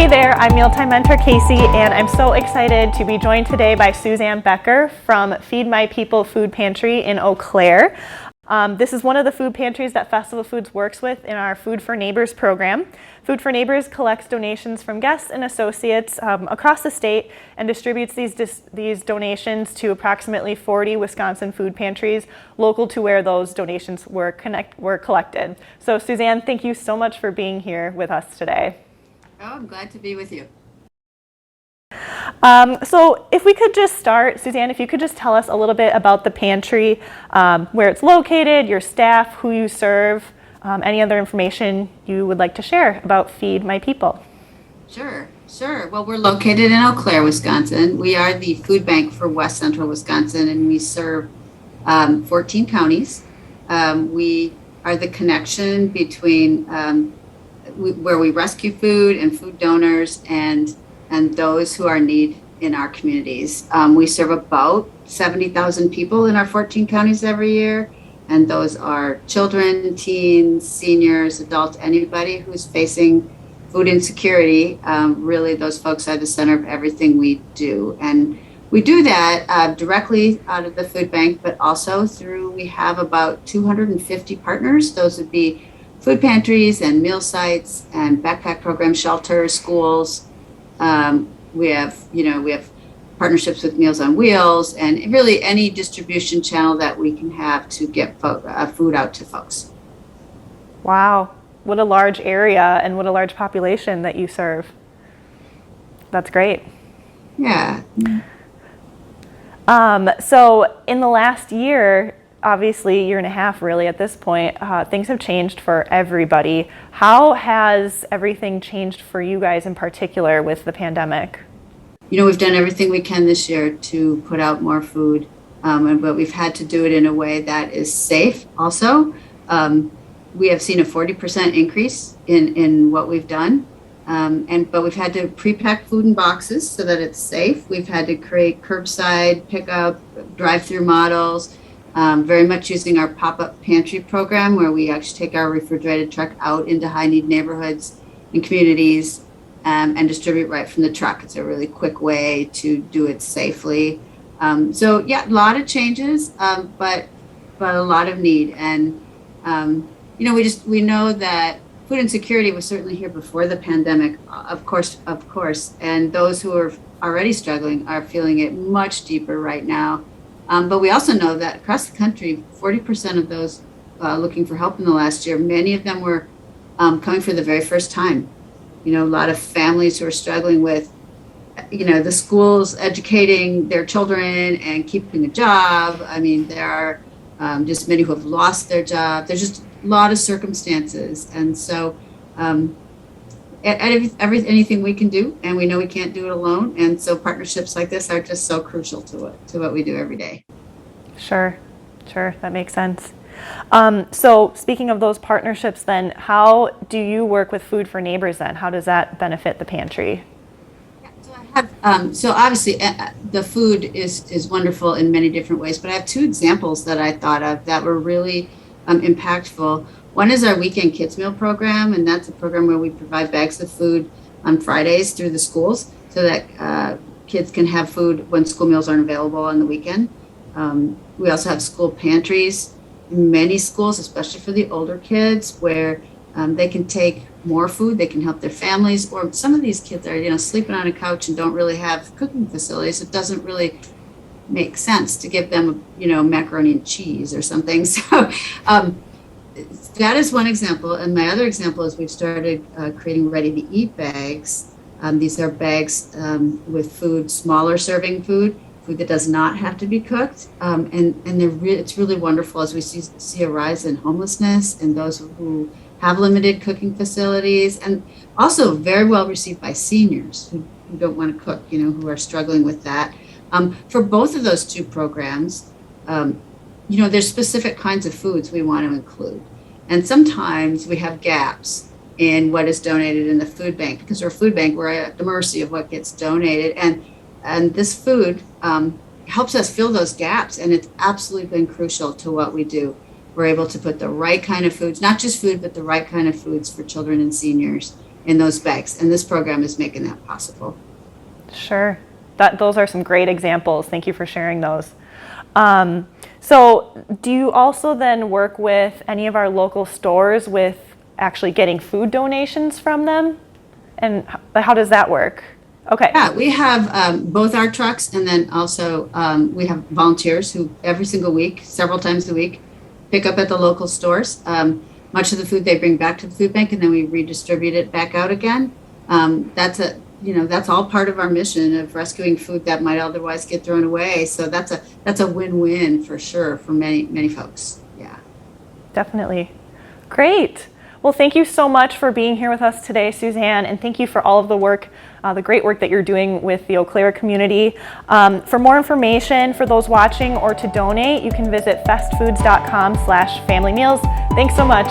Hey there, I'm Mealtime Mentor Casey, and I'm so excited to be joined today by Suzanne Becker from Feed My People Food Pantry in Eau Claire. This is one of the food pantries that Festival Foods works with in our Food for Neighbors program. Food for Neighbors collects donations from guests and associates across the state and distributes these donations to approximately 40 Wisconsin food pantries local to where those donations were collected. So Suzanne, thank you so much for being here with us today. Oh, I'm glad to be with you. So if we could just start, Suzanne, if you could just tell us a little bit about the pantry, where it's located, your staff, who you serve, any other information you would like to share about Feed My People. Sure. Well, we're located in Eau Claire, Wisconsin. We are the food bank for West Central Wisconsin, and we serve 14 counties. We are the connection between where we rescue food and food donors and those who are in need in our communities. We serve about 70,000 people in our 14 counties every year, and those are children, teens, seniors, adults, anybody who's facing food insecurity. Really, those folks are the center of everything we do. And we do that directly out of the food bank, but also we have about 250 partners. Those would be food pantries and meal sites and backpack program shelters, schools. We have partnerships with Meals on Wheels and really any distribution channel that we can have to get food out to folks. Wow, what a large area and what a large population that you serve. That's great. Yeah. So in the last year, obviously year and a half really at this point, things have changed for everybody. How has everything changed for you guys in particular with the pandemic? We've done everything we can this year to put out more food, but we've had to do it in a way that is safe also. We have seen a 40% increase in what we've done, but we've had to pre-pack food in boxes so that it's safe. We've had to create curbside pickup, drive-through models, very much using our pop-up pantry program where we actually take our refrigerated truck out into high-need neighborhoods and communities and distribute right from the truck. It's a really quick way to do it safely. So yeah, a lot of changes, but a lot of need. And we know that food insecurity was certainly here before the pandemic, of course. And those who are already struggling are feeling it much deeper right now. But we also know that across the country, 40% of those looking for help in the last year, many of them were coming for the very first time. A lot of families who are struggling with, the schools educating their children and keeping a job. I mean, there are just many who have lost their job. There's just a lot of circumstances. And so anything we can do, and we know we can't do it alone. And so partnerships like this are just so crucial to what we do every day. Sure, that makes sense. So speaking of those partnerships then, how do you work with Food for Neighbors then? How does that benefit the pantry? So obviously the food is wonderful in many different ways, but I have two examples that I thought of that were really impactful. One is our Weekend Kids Meal program, and that's a program where we provide bags of food on Fridays through the schools so that kids can have food when school meals aren't available on the weekend. We also have school pantries in many schools, especially for the older kids, where they can take more food, they can help their families, or some of these kids are, sleeping on a couch and don't really have cooking facilities. It doesn't really make sense to give them, macaroni and cheese or something. So that is one example. And my other example is we've started creating ready-to-eat bags. These are bags with food, smaller serving food that does not have to be cooked. And it's really wonderful as we see a rise in homelessness and those who have limited cooking facilities, and also very well received by seniors who don't want to cook, who are struggling with that. For both of those two programs, there's specific kinds of foods we want to include. And sometimes we have gaps in what is donated in the food bank, because we're a food bank, we're at the mercy of what gets donated. And this food helps us fill those gaps, and it's absolutely been crucial to what we do. We're able to put the right kind of foods, not just food, but the right kind of foods for children and seniors in those bags. And this program is making that possible. Sure. Those are some great examples. Thank you for sharing those. So do you also then work with any of our local stores with actually getting food donations from them? And how does that work? Okay. Yeah, we have both our trucks, and then also we have volunteers who every single week, several times a week, pick up at the local stores. Much of the food they bring back to the food bank, and then we redistribute it back out again. That's all part of our mission of rescuing food that might otherwise get thrown away. So that's a win-win for sure for many folks. Yeah. Definitely. Great. Well, thank you so much for being here with us today, Suzanne, and thank you for all of the work, the great work that you're doing with the Eau Claire community. For more information for those watching or to donate, you can visit festfoods.com/family meals. Thanks so much.